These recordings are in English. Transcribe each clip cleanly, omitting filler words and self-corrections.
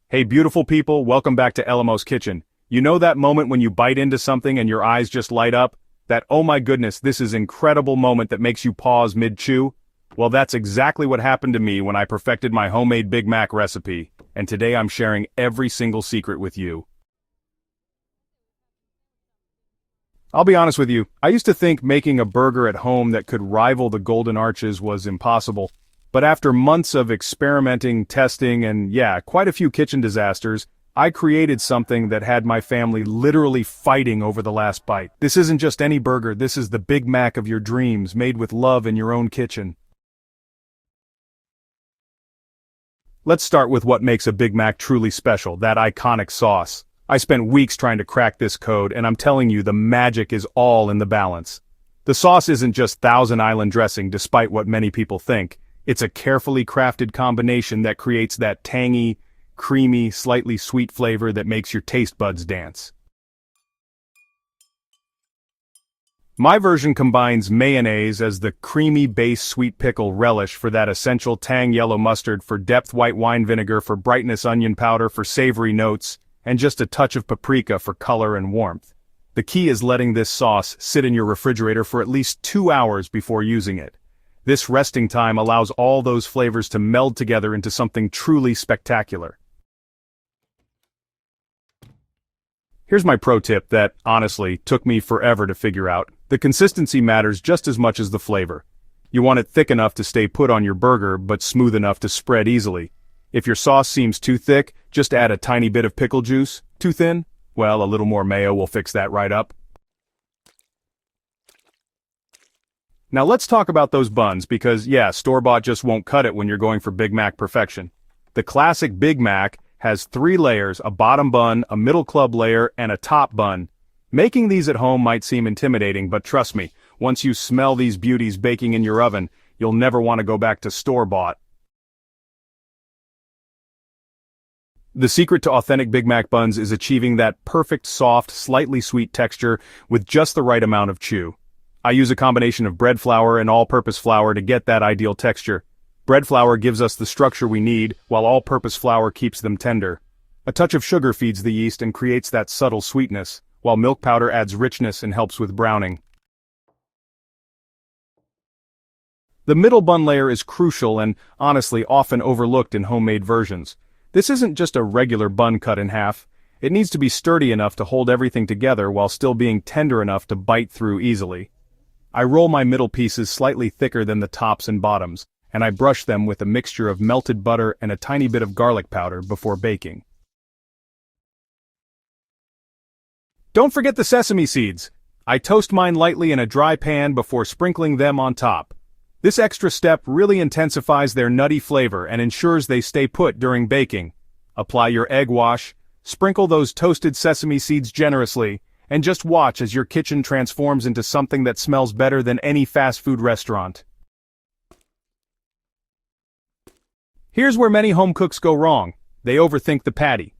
Hey beautiful people, welcome back to Elmo's Kitchen. You know that moment when you bite into something and your eyes just light up? That oh my goodness, this is incredible moment that makes you pause mid-chew? Well, that's exactly what happened to me when I perfected my homemade Big Mac recipe, and today I'm sharing every single secret with you. I'll be honest with you, I used to think making a burger at home that could rival the Golden Arches was impossible. But after months of experimenting, testing, and yeah, quite a few kitchen disasters, I created something that had my family literally fighting over the last bite. This isn't just any burger, this is the Big Mac of your dreams, made with love in your own kitchen. Let's start with what makes a Big Mac truly special, that iconic sauce. I spent weeks trying to crack this code, and I'm telling you, the magic is all in the balance. The sauce isn't just Thousand Island dressing, despite what many people think. It's a carefully crafted combination that creates that tangy, creamy, slightly sweet flavor that makes your taste buds dance. My version combines mayonnaise as the creamy base sweet pickle relish for that essential tang, yellow mustard for depth, white wine vinegar for brightness, onion powder for savory notes, and just a touch of paprika for color and warmth. The key is letting this sauce sit in your refrigerator for at least 2 hours before using it. This resting time allows all those flavors to meld together into something truly spectacular. Here's my pro tip that, honestly, took me forever to figure out. The consistency matters just as much as the flavor. You want it thick enough to stay put on your burger, but smooth enough to spread easily. If your sauce seems too thick, just add a tiny bit of pickle juice. Too thin? Well, a little more mayo will fix that right up. Now let's talk about those buns because, yeah, store-bought just won't cut it when you're going for Big Mac perfection. The classic Big Mac has 3 layers, a bottom bun, a middle club layer, and a top bun. Making these at home might seem intimidating, but trust me, once you smell these beauties baking in your oven, you'll never want to go back to store-bought. The secret to authentic Big Mac buns is achieving that perfect, soft, slightly sweet texture with just the right amount of chew. I use a combination of bread flour and all-purpose flour to get that ideal texture. Bread flour gives us the structure we need, while all-purpose flour keeps them tender. A touch of sugar feeds the yeast and creates that subtle sweetness, while milk powder adds richness and helps with browning. The middle bun layer is crucial and, honestly, often overlooked in homemade versions. This isn't just a regular bun cut in half. It needs to be sturdy enough to hold everything together while still being tender enough to bite through easily. I roll my middle pieces slightly thicker than the tops and bottoms, and I brush them with a mixture of melted butter and a tiny bit of garlic powder before baking. Don't forget the sesame seeds. I toast mine lightly in a dry pan before sprinkling them on top. This extra step really intensifies their nutty flavor and ensures they stay put during baking. Apply your egg wash, sprinkle those toasted sesame seeds generously, and just watch as your kitchen transforms into something that smells better than any fast food restaurant. Here's where many home cooks go wrong. They overthink the patty.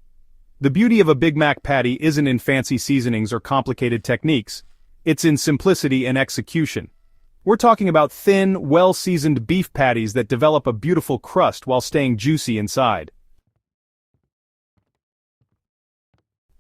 The beauty of a Big Mac patty isn't in fancy seasonings or complicated techniques. It's in simplicity and execution. We're talking about thin, well-seasoned beef patties that develop a beautiful crust while staying juicy inside.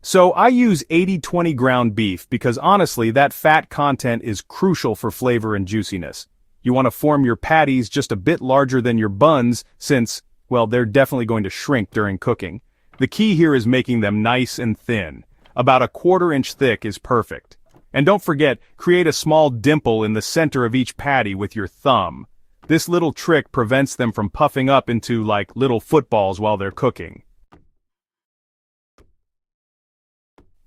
So I use 80-20 ground beef because honestly that fat content is crucial for flavor and juiciness. You want to form your patties just a bit larger than your buns since, well, they're definitely going to shrink during cooking. The key here is making them nice and thin. About a 1/4 inch thick is perfect. And don't forget, create a small dimple in the center of each patty with your thumb. This little trick prevents them from puffing up into like little footballs while they're cooking.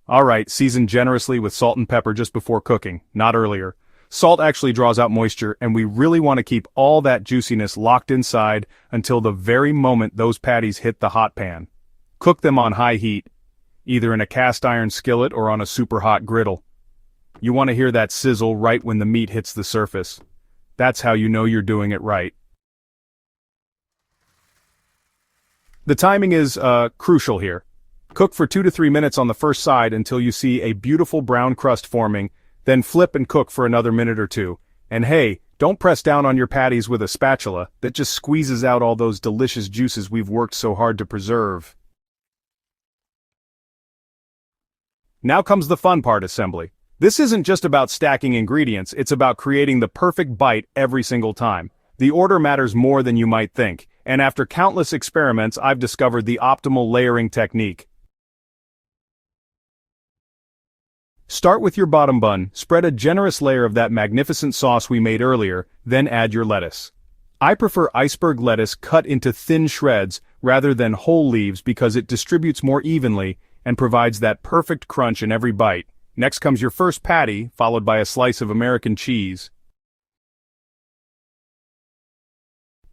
Alright, season generously with salt and pepper just before cooking, not earlier. Salt actually draws out moisture, and we really want to keep all that juiciness locked inside until the very moment those patties hit the hot pan. Cook them on high heat, either in a cast iron skillet or on a super hot griddle. You want to hear that sizzle right when the meat hits the surface. That's how you know you're doing it right. The timing is, crucial here. Cook for 2 to 3 minutes on the first side until you see a beautiful brown crust forming, then flip and cook for another minute or 2. And hey, don't press down on your patties with a spatula, that just squeezes out all those delicious juices we've worked so hard to preserve. Now comes the fun part: assembly. This isn't just about stacking ingredients, it's about creating the perfect bite every single time. The order matters more than you might think, and after countless experiments I've discovered the optimal layering technique. Start with your bottom bun, spread a generous layer of that magnificent sauce we made earlier, then add your lettuce. I prefer iceberg lettuce cut into thin shreds rather than whole leaves because it distributes more evenly and provides that perfect crunch in every bite. Next comes your first patty, followed by a slice of American cheese.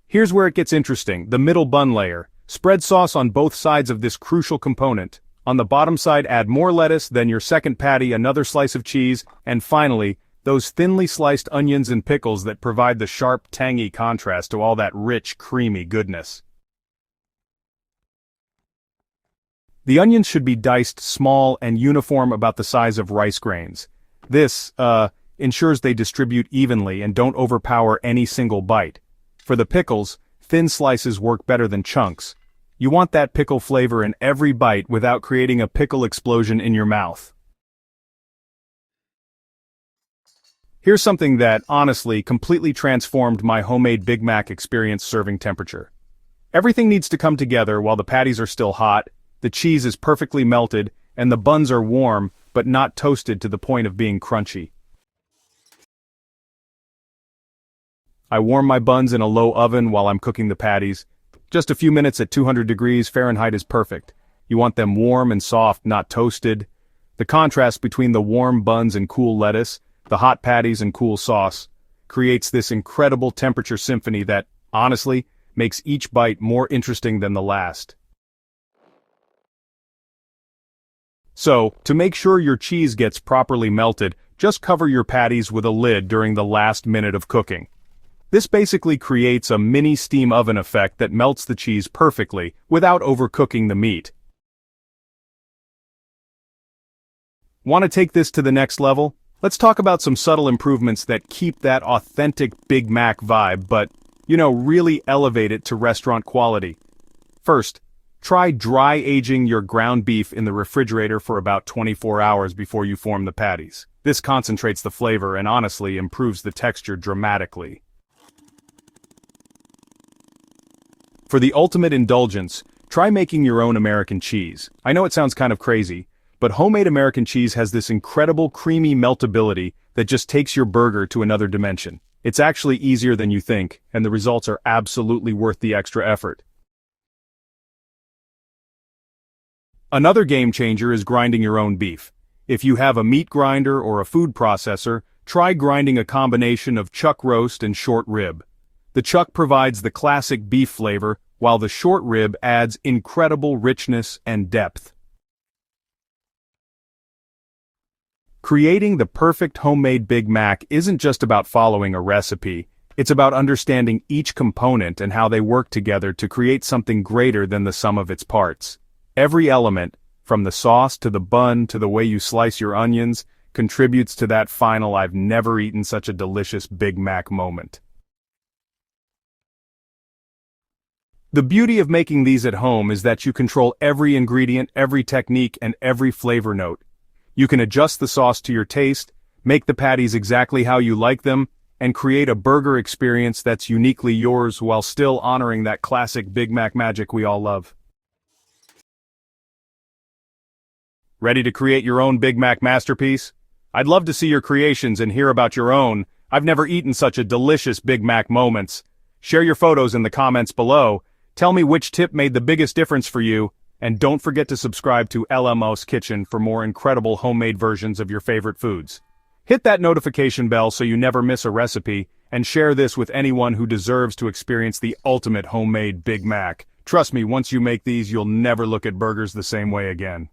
Here's where it gets interesting: the middle bun layer. Spread sauce on both sides of this crucial component. On the bottom side add more lettuce, then your second patty, another slice of cheese, and finally, those thinly sliced onions and pickles that provide the sharp, tangy contrast to all that rich, creamy goodness. The onions should be diced small and uniform, about the size of rice grains. This, ensures they distribute evenly and don't overpower any single bite. For the pickles, thin slices work better than chunks. You want that pickle flavor in every bite without creating a pickle explosion in your mouth. Here's something that, honestly, completely transformed my homemade Big Mac experience: serving temperature. Everything needs to come together while the patties are still hot, the cheese is perfectly melted, and the buns are warm, but not toasted to the point of being crunchy. I warm my buns in a low oven while I'm cooking the patties. Just a few minutes at 200 degrees Fahrenheit is perfect. You want them warm and soft, not toasted. The contrast between the warm buns and cool lettuce, the hot patties and cool sauce, creates this incredible temperature symphony that, honestly, makes each bite more interesting than the last. So, to make sure your cheese gets properly melted, just cover your patties with a lid during the last minute of cooking. This basically creates a mini steam oven effect that melts the cheese perfectly without overcooking the meat. Want to take this to the next level? Let's talk about some subtle improvements that keep that authentic Big Mac vibe, but, really elevate it to restaurant quality. First, try dry aging your ground beef in the refrigerator for about 24 hours before you form the patties. This concentrates the flavor and honestly improves the texture dramatically. For the ultimate indulgence, try making your own American cheese. I know it sounds kind of crazy, but homemade American cheese has this incredible creamy meltability that just takes your burger to another dimension. It's actually easier than you think, and the results are absolutely worth the extra effort. Another game changer is grinding your own beef. If you have a meat grinder or a food processor, try grinding a combination of chuck roast and short rib. The chuck provides the classic beef flavor, while the short rib adds incredible richness and depth. Creating the perfect homemade Big Mac isn't just about following a recipe, it's about understanding each component and how they work together to create something greater than the sum of its parts. Every element, from the sauce to the bun to the way you slice your onions, contributes to that final "I've never eaten such a delicious Big Mac" moment. The beauty of making these at home is that you control every ingredient, every technique, and every flavor note. You can adjust the sauce to your taste, make the patties exactly how you like them, and create a burger experience that's uniquely yours while still honoring that classic Big Mac magic we all love. Ready to create your own Big Mac masterpiece? I'd love to see your creations and hear about your own "I've never eaten such a delicious Big Mac" moments. Share your photos in the comments below. Tell me which tip made the biggest difference for you, and don't forget to subscribe to LMO's Kitchen for more incredible homemade versions of your favorite foods. Hit that notification bell so you never miss a recipe, and share this with anyone who deserves to experience the ultimate homemade Big Mac. Trust me, once you make these, you'll never look at burgers the same way again.